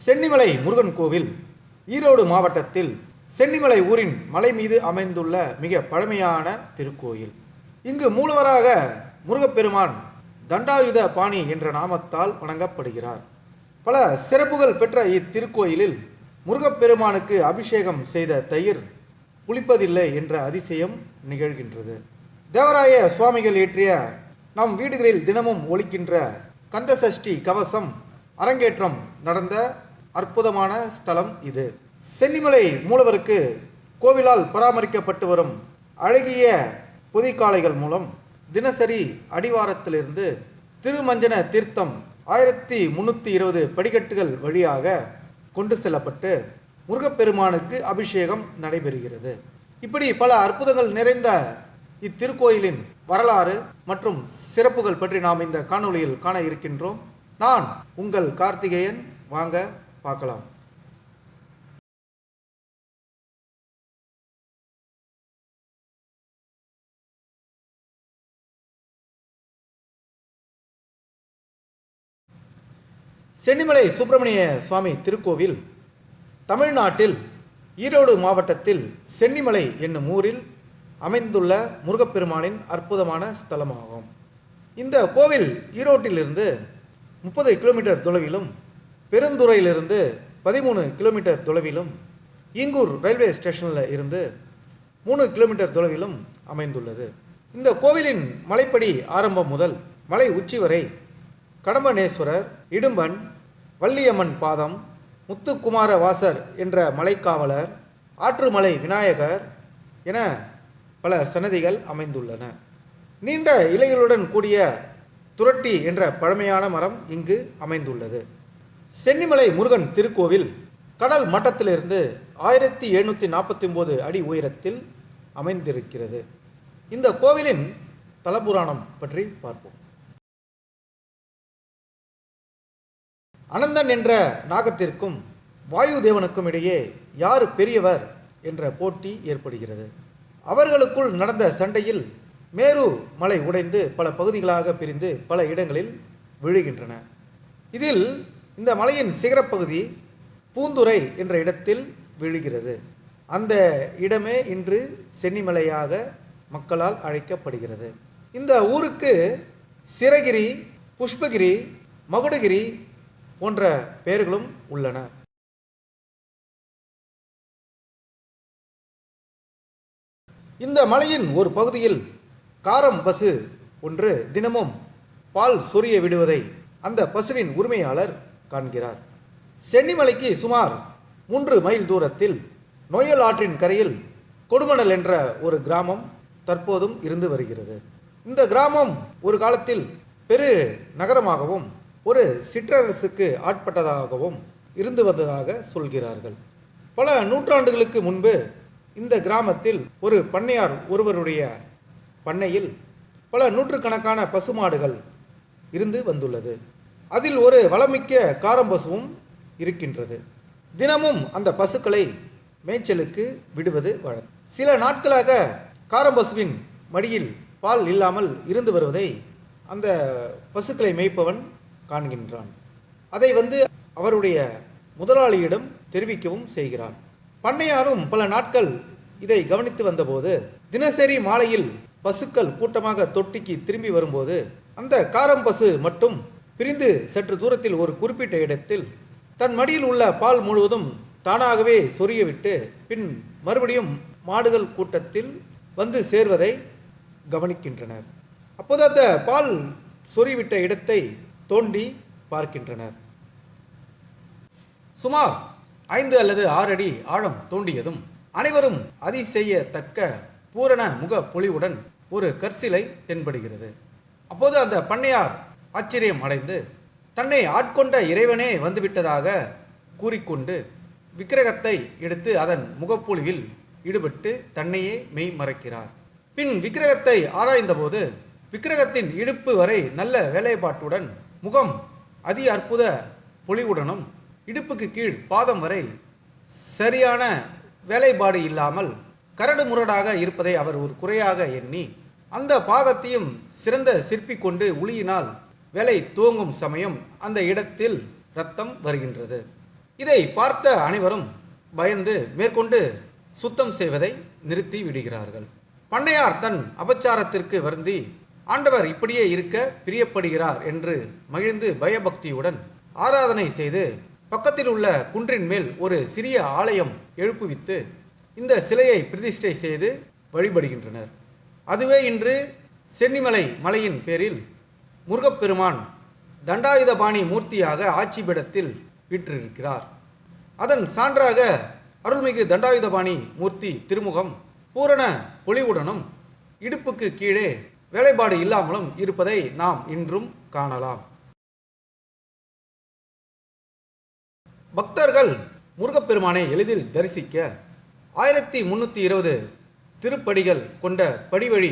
சென்னிமலை முருகன் கோவில் ஈரோடு மாவட்டத்தில் சென்னிமலை ஊரின் மலை மீது அமைந்துள்ள மிக பழமையான திருக்கோயில். இங்கு மூலவராக முருகப்பெருமான் தண்டாயுத பாணி என்ற நாமத்தால் வணங்கப்படுகிறார். பல சிறப்புகள் பெற்ற இத்திருக்கோயிலில் முருகப்பெருமானுக்கு அபிஷேகம் செய்த தயிர் புளிப்பதில்லை என்ற அதிசயம் நிகழ்கின்றது. தேவராய சுவாமிகள் இயற்றிய நம் வீடுகளில் தினமும் ஒலிக்கின்ற கந்தசஷ்டி கவசம் அரங்கேற்றம் நடந்த அற்புதமான ஸ்தலம் இது. சென்னிமலை மூலவருக்கு கோவிலால் பராமரிக்கப்பட்டு வரும் அழகிய பொதிக்காளைகள் மூலம் தினசரி அடிவாரத்திலிருந்து திருமஞ்சன தீர்த்தம் 1320 படிக்கட்டுகள் வழியாக கொண்டு செல்லப்பட்டு முருகப்பெருமானுக்கு அபிஷேகம் நடைபெறுகிறது. இப்படி பல அற்புதங்கள் நிறைந்த இத்திருக்கோயிலின் வரலாறு மற்றும் சிறப்புகள் பற்றி நாம் இந்த காணொளியில் காண இருக்கின்றோம். நான் உங்கள் கார்த்திகேயன். வாங்க பார்க்கலாம். சென்னிமலை சுப்பிரமணிய சுவாமி திருக்கோவில் தமிழ்நாட்டில் ஈரோடு மாவட்டத்தில் சென்னிமலை என்னும் ஊரில் அமைந்துள்ள முருகப்பெருமானின் அற்புதமான ஸ்தலமாகும். இந்த கோவில் ஈரோட்டிலிருந்து 30 கிலோமீட்டர் தொலைவிலும், பெருந்துறையிலிருந்து 13 கிலோமீட்டர் தொலைவிலும், ஈங்கூர் ரயில்வே ஸ்டேஷனில் இருந்து 3 கிலோமீட்டர் தொலைவிலும் அமைந்துள்ளது. இந்த கோவிலின் மலைப்படி ஆரம்பம் முதல் மலை உச்சி வரை கடம்பனேஸ்வரர், இடும்பன், வள்ளியம்மன் பாதம், முத்துக்குமார வாசர் என்ற மலைக்காவலர், ஆற்றுமலை விநாயகர் என பல சன்னதிகள் அமைந்துள்ளன. நீண்ட இலைகளுடன் கூடிய துரட்டி என்ற பழமையான மரம் இங்கு அமைந்துள்ளது. சென்னிமலை முருகன் திருக்கோவில் கடல் மட்டத்திலிருந்து 1749 அடி உயரத்தில் அமைந்திருக்கிறது. இந்த கோவிலின் தலபுராணம் பற்றி பார்ப்போம். அனந்தன் என்ற நாகத்திற்கும் வாயு தேவனுக்கும் இடையே யார் பெரியவர் என்ற போட்டி ஏற்படுகிறது. அவர்களுக்குள் நடந்த சண்டையில் மேரு மலை உடைந்து பல பகுதிகளாக பிரிந்து பல இடங்களில் விழுகின்றன. இதில் இந்த மலையின் சிகரப்பகுதி பூந்துரை என்ற இடத்தில் விழுகிறது. அந்த இடமே இன்று சென்னிமலையாக மக்களால் அழைக்கப்படுகிறது. இந்த ஊருக்கு சிரகிரி, புஷ்பகிரி, மகுடகிரி போன்ற பெயர்களும் உள்ளன. இந்த மலையின் ஒரு பகுதியில் காரம் பசு ஒன்று தினமும் பால் சொரிய விடுவதை அந்த பசுவின் உரிமையாளர் காண்கிறார். சென்னிமலைக்கு சுமார் 3 மைல் தூரத்தில் நொய்யல் ஆற்றின் கரையில் கொடுமணல் என்ற ஒரு கிராமம் தற்போதும் இருந்து வருகிறது. இந்த கிராமம் ஒரு காலத்தில் பெரு நகரமாகவும் ஒரு சிற்றரசுக்கு ஆட்பட்டதாகவும் இருந்து வந்ததாக சொல்கிறார்கள். பல நூற்றாண்டுகளுக்கு முன்பு இந்த கிராமத்தில் ஒரு பண்ணையார் ஒருவருடைய பண்ணையில் பல நூற்றுக்கணக்கான பசுமாடுகள் இருந்து வந்துள்ளது. அதில் ஒரு வளமிக்க காரம்பசுவும் இருக்கின்றது. தினமும் அந்த பசுக்களை மேய்ச்சலுக்கு விடுவது வழக்கம். சில நாட்களாக காரம்பசுவின் மடியில் பால் இல்லாமல் இருந்து வருவதை அந்த பசுக்களை மேய்ப்பவன் காண்கின்றான். அதை அவருடைய முதலாளியிடம் தெரிவிக்கவும் செய்கிறான். பண்ணையாரும் பல நாட்கள் இதை கவனித்து வந்தபோது தினசரி மாலையில் பசுக்கள் கூட்டமாக தொட்டிக்கு திரும்பி வரும்போது அந்த காரம் பசு மட்டும் பிரிந்து சற்று தூரத்தில் ஒரு குறிப்பிட்ட இடத்தில் தன் மடியில் உள்ள பால் முழுவதும் தானாகவே சொரியவிட்டு பின் மறுபடியும் மாடுகள் கூட்டத்தில் வந்து சேர்வதை கவனிக்கின்றனர். அப்போது அந்த பால் சொறிவிட்ட இடத்தை தோண்டி பார்க்கின்றனர். சுமார் 5 அல்லது 6 அடி ஆழம் தோண்டியதும் அனைவரும் அதிசெய்யத்தக்க பூரண முக பொலிவுடன் ஒரு கற்சிலை தென்படுகிறது. அப்போது அந்த பண்ணையார் ஆச்சரியம் அடைந்து தன்னை ஆட்கொண்ட இறைவனே வந்துவிட்டதாக கூறிக்கொண்டு விக்கிரகத்தை எடுத்து அதன் முகப்பொலிவில் ஈடுபட்டு தன்னையே மெய் மறைக்கிறார். பின் விக்கிரகத்தை ஆராய்ந்தபோது விக்கிரகத்தின் இடுப்பு வரை நல்ல வேலைப்பாட்டுடன், முகம் அதி அற்புத பொலிவுடனும், இடுப்புக்கு கீழ் பாதம் வரை சரியான வேலைப்பாடு இல்லாமல் கரடு முரடாக இருப்பதை அவர் ஒரு குறையாக எண்ணி அந்த பாகத்தையும் சிறந்த சிற்பி கொண்டு உளியினால் வேலை துவங்கும் சமயம் அந்த இடத்தில் இரத்தம் வருகின்றது. இதை பார்த்த அனைவரும் பயந்து மேற்கொண்டு சுத்தம் செய்வதை நிறுத்தி விடுகிறார்கள். பண்ணையார் தன் அபச்சாரத்திற்கு வருந்தி ஆண்டவர் இப்படியே இருக்க பிரியப்படுகிறார் என்று மகிழ்ந்து பயபக்தியுடன் ஆராதனை செய்து பக்கத்தில் உள்ள குன்றின் மேல் ஒரு சிறிய ஆலயம் எழுப்புவித்து இந்த சிலையை பிரதிஷ்டை செய்து வழிபடுகின்றனர். அதுவே இன்று சென்னிமலை மலையின் பேரில் முருகப்பெருமான் தண்டாயுதபாணி மூர்த்தியாக ஆட்சி பீடத்தில் வீற்றிருக்கிறார். அதன் சான்றாக அருள்மிகு தண்டாயுதபாணி மூர்த்தி திருமுகம் பூரண பொலிவுடனும் இடுப்புக்கு கீழே வேலைப்பாடு இல்லாமலும் இருப்பதை நாம் இன்றும் காணலாம். பக்தர்கள் முருகப்பெருமானை எளிதில் தரிசிக்க 1320 திருப்படிகள் கொண்ட படிவழி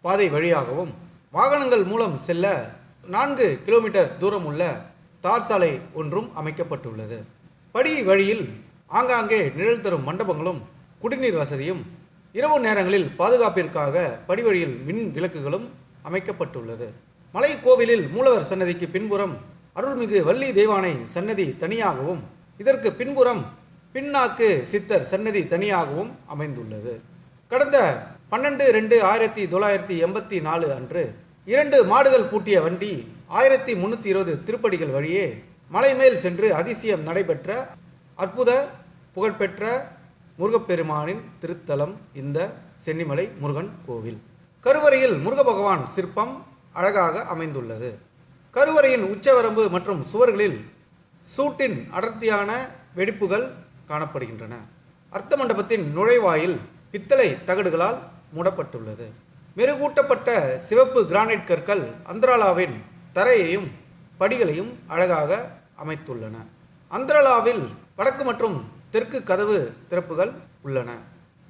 பாதை வழியாகவும் வாகனங்கள் மூலம் செல்ல 4 கிலோமீட்டர் தூரம் உள்ள தார் சாலை ஒன்றும் அமைக்கப்பட்டுள்ளது. படி வழியில் ஆங்காங்கே நிழல் தரும் மண்டபங்களும் குடிநீர் வசதியும் இரவு நேரங்களில் பாதுகாப்பிற்காக படிவழியில் மின் விளக்குகளும் அமைக்கப்பட்டுள்ளது. மலை கோவிலில் மூலவர் சன்னதிக்கு பின்புறம் அருள்மிகு வள்ளி தெய்வானை சன்னதி தனியாகவும் இதற்கு பின்புறம் பின்னாக்கு சித்தர் சன்னதி தனியாகவும் அமைந்துள்ளது. கடந்த 12/2/1984 அன்று 2 மாடுகள் பூட்டிய வண்டி 1320 திருப்படிகள் வழியே மலை மேல் சென்று அதிசயம் நடைபெற்ற அற்புத புகழ்பெற்ற முருகப்பெருமானின் திருத்தலம் இந்த சென்னிமலை முருகன் கோவில். கருவறையில் முருக பகவான் சிற்பம் அழகாக அமைந்துள்ளது. கருவறையின் உச்சவரம்பு மற்றும் சுவர்களில் சூட்டின் அடர்த்தியான வெடிப்புகள் காணப்படுகின்றன. அர்த்த மண்டபத்தின் நுழைவாயில் பித்தளை தகடுகளால் மூடப்பட்டுள்ளது. மெருகூட்டப்பட்ட சிவப்பு கிரானைட் கற்கள் அந்தராலாவின் தரையையும் படிகளையும் அழகாக அமைத்துள்ளன. அந்தராலாவில் வடக்கு மற்றும் தெற்கு கதவு திறப்புகள் உள்ளன.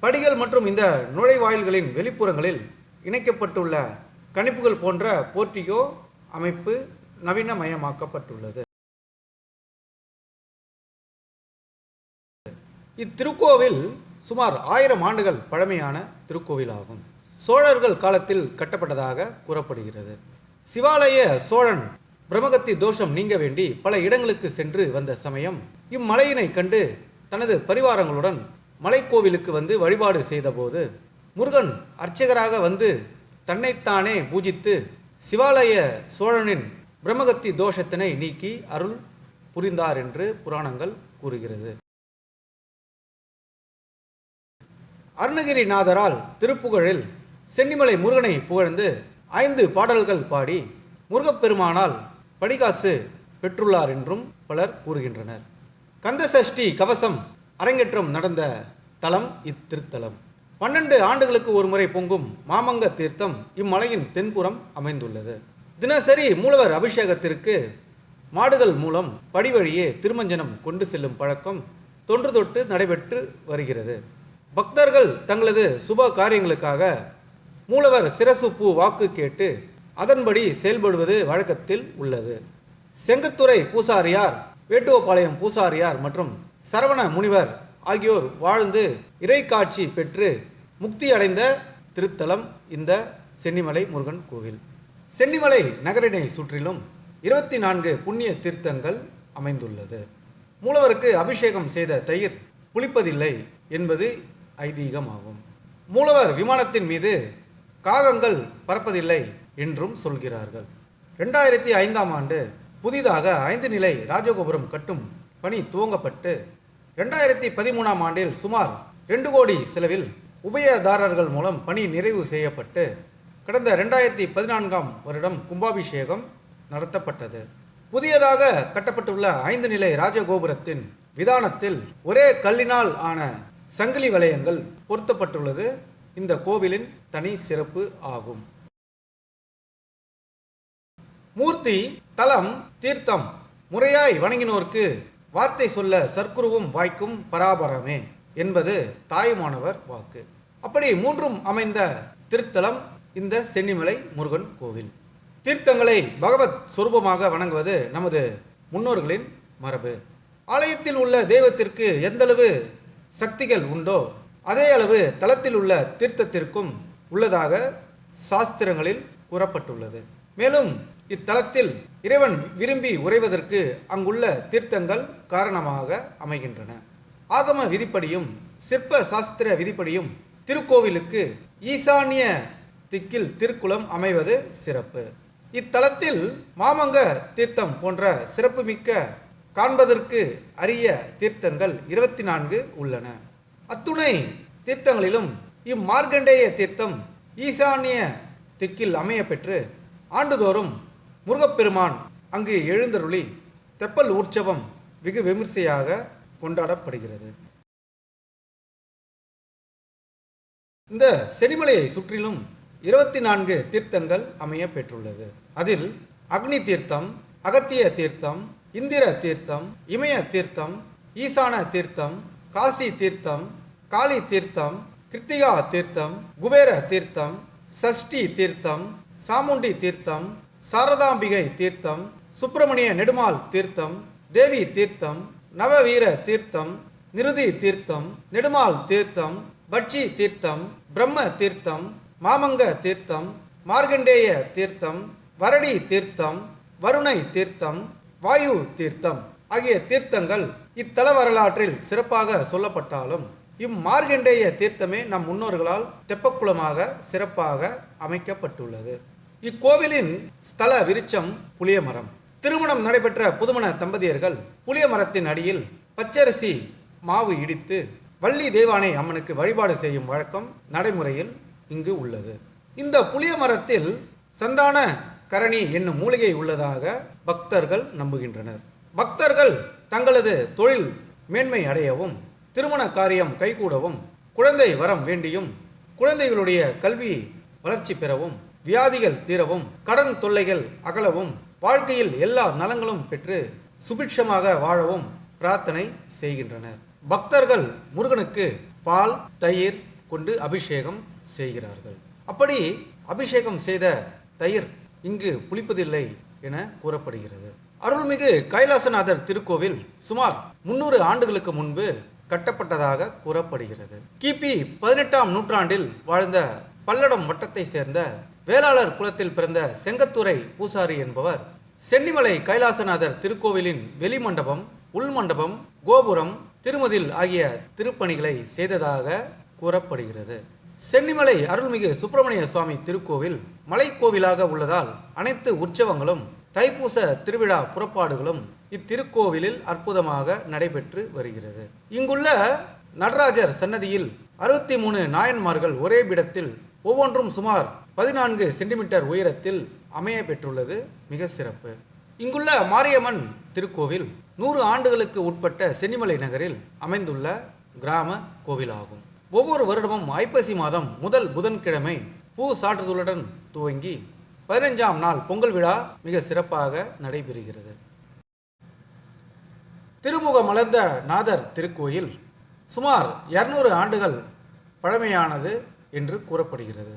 படிகள் மற்றும் இந்த நுழைவாயில்களின் வெளிப்புறங்களில் இணைக்கப்பட்டுள்ள கணிப்புகள் போன்ற போர்ட்டிகோ அமைப்பு நவீனமயமாக்கப்பட்டுள்ளது. இத்திருக்கோவில் சுமார் 1000 ஆண்டுகள் பழமையான திருக்கோவிலாகும். சோழர்கள் காலத்தில் கட்டப்பட்டதாக கூறப்படுகிறது. சிவாலய சோழன் பிரம்மகத்தி தோஷம் நீங்க வேண்டி பல இடங்களுக்கு சென்று வந்த சமயம் இம்மலையினை கண்டு தனது பரிவாரங்களுடன் மலைக்கோவிலுக்கு வந்து வழிபாடு செய்தபோது முருகன் அர்ச்சகராக வந்து தன்னைத்தானே பூஜித்து சிவாலய சோழனின் பிரம்மகத்தி தோஷத்தினை நீக்கி அருள் புரிந்தார் என்று புராணங்கள் கூறுகிறது. அருணகிரிநாதரால் திருப்புகழில் சென்னிமலை முருகனை புகழ்ந்து 5 பாடல்கள் பாடி முருகப்பெருமானால் படிகாசு பெற்றுள்ளார் என்றும் பலர் கூறுகின்றனர். கந்தசஷ்டி கவசம் அரங்கேற்றம் நடந்த தலம் இத்திருத்தலம். 12 ஆண்டுகளுக்கு ஒரு முறை பொங்கும் மாமங்க தீர்த்தம் இம்மலையின் தென்புறம் அமைந்துள்ளது. தினசரி மூலவர் அபிஷேகத்திற்கு மாடுகள் மூலம் படிவழியே திருமஞ்சனம் கொண்டு செல்லும் பழக்கம் தொன்று தொட்டு நடைபெற்று வருகிறது. பக்தர்கள் தங்களது சுப காரியங்களுக்காக மூலவர் சிரசு பூ வாக்கு கேட்டு அதன்படி செயல்படுவது வழக்கத்தில் உள்ளது. செங்கத்துறை பூசாரியார், வேட்டுவப்பாளையம் பூசாரியார் மற்றும் சரவண முனிவர் ஆகியோர் வாழ்ந்து இறைக்காட்சி பெற்று முக்தி அடைந்த திருத்தலம் இந்த சென்னிமலை முருகன் கோவில். சென்னிமலை நகரினை சுற்றிலும் 24 புண்ணிய தீர்த்தங்கள் அமைந்துள்ளது. மூலவருக்கு அபிஷேகம் செய்த தயிர் புளிப்பதில்லை என்பது ஐதீகமாகும். மூலவர் விமானத்தின் மீது காகங்கள் பறப்பதில்லை என்றும் சொல்கிறார்கள். 2005ஆம் ஆண்டு புதிதாக 5 நிலை ராஜகோபுரம் கட்டும் பணி துவங்கப்பட்டு 2013ஆம் ஆண்டில் சுமார் 2 கோடி செலவில் உபயதாரர்கள் மூலம் பணி நிறைவு செய்யப்பட்டு கடந்த 2014ஆம் வருடம் கும்பாபிஷேகம் நடத்தப்பட்டது. புதியதாக கட்டப்பட்டுள்ள 5 நிலை ராஜகோபுரத்தின் விதானத்தில் ஒரே கல்லினால் ஆன சங்கிலி வளையங்கள் பொருத்தப்பட்டுள்ளது இந்த கோவிலின் தனி சிறப்பு ஆகும். மூர்த்தி, தலம், தீர்த்தம் முறையாய் வணங்கினோருக்கு வார்த்தை சொல்ல சர்க்குருவும் வாய்க்கும் பராபரமே என்பது தாயுமானவர் வாக்கு. அப்படி 3ம் அமைந்த திருத்தலம் இந்த சென்னிமலை முருகன் கோவில். தீர்த்தங்களை பகவத் சொரூபமாக வணங்குவது நமது முன்னோர்களின் மரபு. ஆலயத்தில் உள்ள தெய்வத்திற்கு எந்தளவு சக்திகள் உண்டோ அதே அளவு தலத்தில் உள்ள தீர்த்தத்திற்கும் உள்ளதாக சாஸ்திரங்களில் கூறப்பட்டுள்ளது. மேலும் இத்தலத்தில் இறைவன் விரும்பி உறைவதற்கு அங்குள்ள தீர்த்தங்கள் காரணமாக அமைகின்றன. ஆகம விதிப்படியும் சிற்ப சாஸ்திர விதிப்படியும் திருக்கோவிலுக்கு ஈசான்ய திக்கில் திருக்குளம் அமைவது சிறப்பு. இத்தலத்தில் மாமங்க தீர்த்தம் போன்ற சிறப்புமிக்க காண்பதற்கு அரிய தீர்த்தங்கள் 24 உள்ளன. அத்துணை தீர்த்தங்களிலும் இம்மார்க்கண்டேய தீர்த்தம் ஈசான்ய திக்கில் அமைய பெற்று ஆண்டுதோறும் முருகப்பெருமான் அங்கு எழுந்தருளி தெப்பல் உற்சவம் வெகு விமர்சையாக கொண்டாடப்படுகிறது. இந்த சென்னிமலையை சுற்றிலும் 24 தீர்த்தங்கள் அமைய பெற்றுள்ளது. அதில் அக்னி தீர்த்தம், அகத்திய தீர்த்தம், இந்திர தீர்த்தம், இமய தீர்த்தம், ஈசான தீர்த்தம், காசி தீர்த்தம், காளி தீர்த்தம், கிருத்திகா தீர்த்தம், குபேர தீர்த்தம், சஷ்டி தீர்த்தம், சாமுண்டி தீர்த்தம், சாரதாம்பிகை தீர்த்தம், சுப்பிரமணிய நெடுமாள் தீர்த்தம், தேவி தீர்த்தம், நவவீர தீர்த்தம், நிருதி தீர்த்தம், நெடுமாள் தீர்த்தம், பட்சி தீர்த்தம், பிரம்ம தீர்த்தம், மாமங்க தீர்த்தம், மார்க்கண்டேய தீர்த்தம், வரடி தீர்த்தம், வருணை தீர்த்தம், வாயு தீர்த்தம் ஆகிய தீர்த்தங்கள் இத்தல வரலாற்றில் சிறப்பாக சொல்லப்பட்டாலும் இம்மார்க்கண்டேய தீர்த்தமே நம் முன்னோர்களால் தெப்பக்குளமாக சிறப்பாக அமைக்கப்பட்டுள்ளது. இக்கோவிலின் ஸ்தல விருட்சம் புளிய மரம். திருமணம் நடைபெற்ற புதுமண தம்பதியர்கள் புளிய மரத்தின் அடியில் பச்சரிசி மாவு இடித்து வள்ளி தெய்வானை அம்மனுக்கு வழிபாடு செய்யும் வழக்கம் நடைமுறையில் இங்கு உள்ளது. இந்த புளிய மரத்தில் சந்தான கரணி என்னும் மூலிகை உள்ளதாக பக்தர்கள் நம்புகின்றனர். பக்தர்கள் தங்களது தொழில் மேன்மை அடையவும், திருமண காரியம் கைகூடவும், குழந்தை வரம் வேண்டியும், குழந்தைகளுடைய கல்வி வளர்ச்சி பெறவும், வியாதிகள் தீரவும், கடன் தொல்லைகள் அகலவும், வாழ்க்கையில் எல்லா நலங்களும் பெற்று சுபிட்சமாக வாழவும் பிரார்த்தனை செய்கின்றனர். பக்தர்கள் முருகனுக்கு பால், தயிர் கொண்டு அபிஷேகம் செய்கிறார்கள். அப்படி அபிஷேகம் செய்த தயிர் இங்கு புளிப்பதில்லை என கூறப்படுகிறது. அருள்மிகு கைலாசநாதர் திருக்கோவில் சுமார் 300 ஆண்டுகளுக்கு முன்பு கட்டப்பட்டதாக கூறப்படுகிறது. கிபி 18ஆம் நூற்றாண்டில் வாழ்ந்த பல்லடம் வட்டத்தை சேர்ந்த வேளாளர் குலத்தில் பிறந்த செங்கத்துறை பூசாரி என்பவர் சென்னிமலை கைலாசநாதர் திருக்கோவிலின் வெளிமண்டபம், உள்மண்டபம், கோபுரம், திருமதில் ஆகிய திருப்பணிகளை செய்ததாக கூறப்படுகிறது. சென்னிமலை அருள்மிகு சுப்பிரமணிய சுவாமி திருக்கோவில் மலைக்கோவிலாக உள்ளதால் அனைத்து உற்சவங்களும் தைப்பூச திருவிழா புறப்பாடுகளும் இத்திருக்கோவிலில் அற்புதமாக நடைபெற்று வருகிறது. இங்குள்ள நடராஜர் சன்னதியில் 63 நாயன்மார்கள் ஒரே பீடத்தில் ஒவ்வொன்றும் சுமார் 14 சென்டிமீட்டர் உயரத்தில் அமைய பெற்றுள்ளது மிக சிறப்பு. இங்குள்ள மாரியம்மன் திருக்கோவில் 100 ஆண்டுகளுக்கு உட்பட்ட சென்னிமலை நகரில் அமைந்துள்ள கிராம கோவிலாகும். ஒவ்வொரு வருடமும் ஐப்பசி மாதம் முதல் புதன்கிழமை பூ சாற்றுதலுடன் துவங்கி 15ஆம் நாள் பொங்கல் விழா மிக சிறப்பாக நடைபெறுகிறது. திருமுக மலர்ந்த நாதர் திருக்கோயில் சுமார் 200 ஆண்டுகள் பழமையானது என்று கூறப்படுகிறது.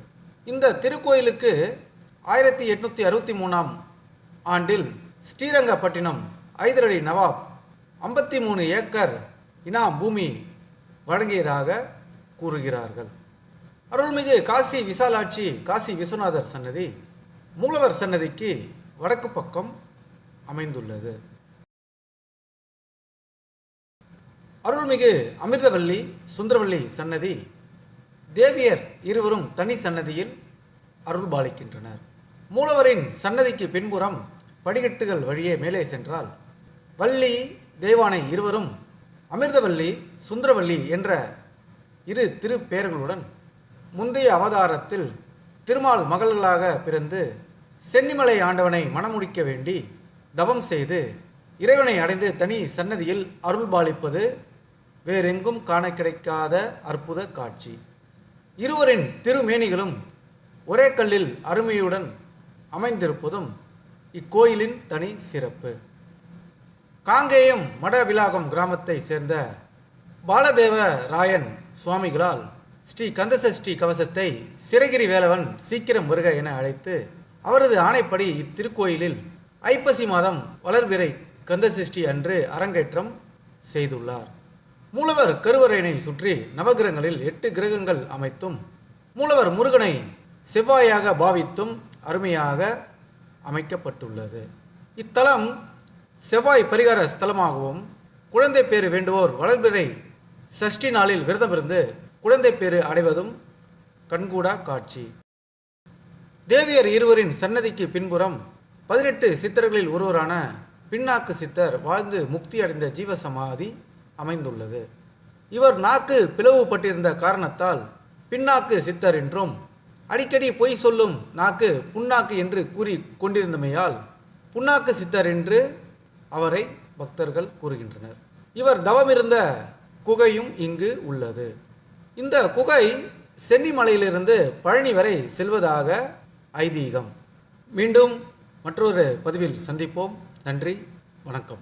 இந்த திருக்கோயிலுக்கு 1863ஆம் ஆண்டில் ஸ்ரீரங்கப்பட்டினம் ஐதர் அலி நவாப் 53 ஏக்கர் இனாம் பூமி வழங்கியதாக கூறுகிறார்கள். அருள்மிகு காசி விசாலாட்சி காசி விஸ்வநாதர் சன்னதி மூலவர் சன்னதிக்கு வடக்கு பக்கம் அமைந்துள்ளது. அருள்மிகு அமிர்தவல்லி சுந்தரவல்லி சன்னதி தேவியர் இருவரும் தனி சன்னதியில் அருள்பாலிக்கின்றனர். மூலவரின் சன்னதிக்கு பின்புறம் படிக்கட்டுகள் வழியே மேலே சென்றால் வள்ளி தெய்வானை இருவரும் அமிர்தவல்லி சுந்தரவல்லி என்ற இரு திருப்பெயர்களுடன் முந்தைய அவதாரத்தில் திருமால் மகள்களாக பிறந்து சென்னிமலை ஆண்டவனை மணமுடிக்க வேண்டி தவம் செய்து இறைவனை அடைந்து தனி சன்னதியில் அருள்பாலிப்பது வேறெங்கும் காண கிடைக்காத அற்புத காட்சி. இருவரின் திருமேனிகளும் ஒரே கல்லில் அருமையுடன் அமைந்திருப்பதும் இக்கோயிலின் தனி சிறப்பு. காங்கேயம் மடவிலாகம் கிராமத்தை சேர்ந்த பாலதேவ ராயன் சுவாமிகளால் ஸ்ரீ கந்தசஷ்டி கவசத்தை சிறகிரி வேலவன் சீக்கிரம் வருக என அழைத்து அவரது ஆணைப்படி இத்திருக்கோயிலில் ஐப்பசி மாதம் வளர்பிறை கந்தசஷ்டி அன்று அரங்கேற்றம் செய்துள்ளார். மூலவர் கருவறையினை சுற்றி நவகிரகங்களில் 8 கிரகங்கள் அமைத்தும் மூலவர் முருகனை செவ்வாயாக பாவித்தும் அருமையாக அமைக்கப்பட்டுள்ளது. இத்தலம் செவ்வாய் பரிகார ஸ்தலமாகவும், குழந்தை பேறு வேண்டுவோர் வளர்பிறை சஷ்டி நாளில் விரதமிருந்து குழந்தை பேறு அடைவதும் கண்கூடா காட்சி. தேவியர் இருவரின் சன்னதிக்கு பின்புறம் 18 சித்தர்களில் ஒருவரான பின்னாக்கு சித்தர் வாழ்ந்து முக்தி அடைந்த ஜீவசமாதி அமைந்துள்ளது. இவர் நாக்கு பிளவுபட்டிருந்த காரணத்தால் பின்னாக்கு சித்தர் என்றும், அடிக்கடி பொய் சொல்லும் நாக்கு புண்ணாக்கு என்று கூறி கொண்டிருந்தமையால் புண்ணாக்கு சித்தர் என்று அவரை பக்தர்கள் கூறுகின்றனர். இவர் தவமிருந்த குகையும் இங்கு உள்ளது. இந்த குகை சென்னிமலையிலிருந்து பழனி வரை செல்வதாக ஐதீகம். மீண்டும் மற்றொரு பதிவில் சந்திப்போம். நன்றி, வணக்கம்.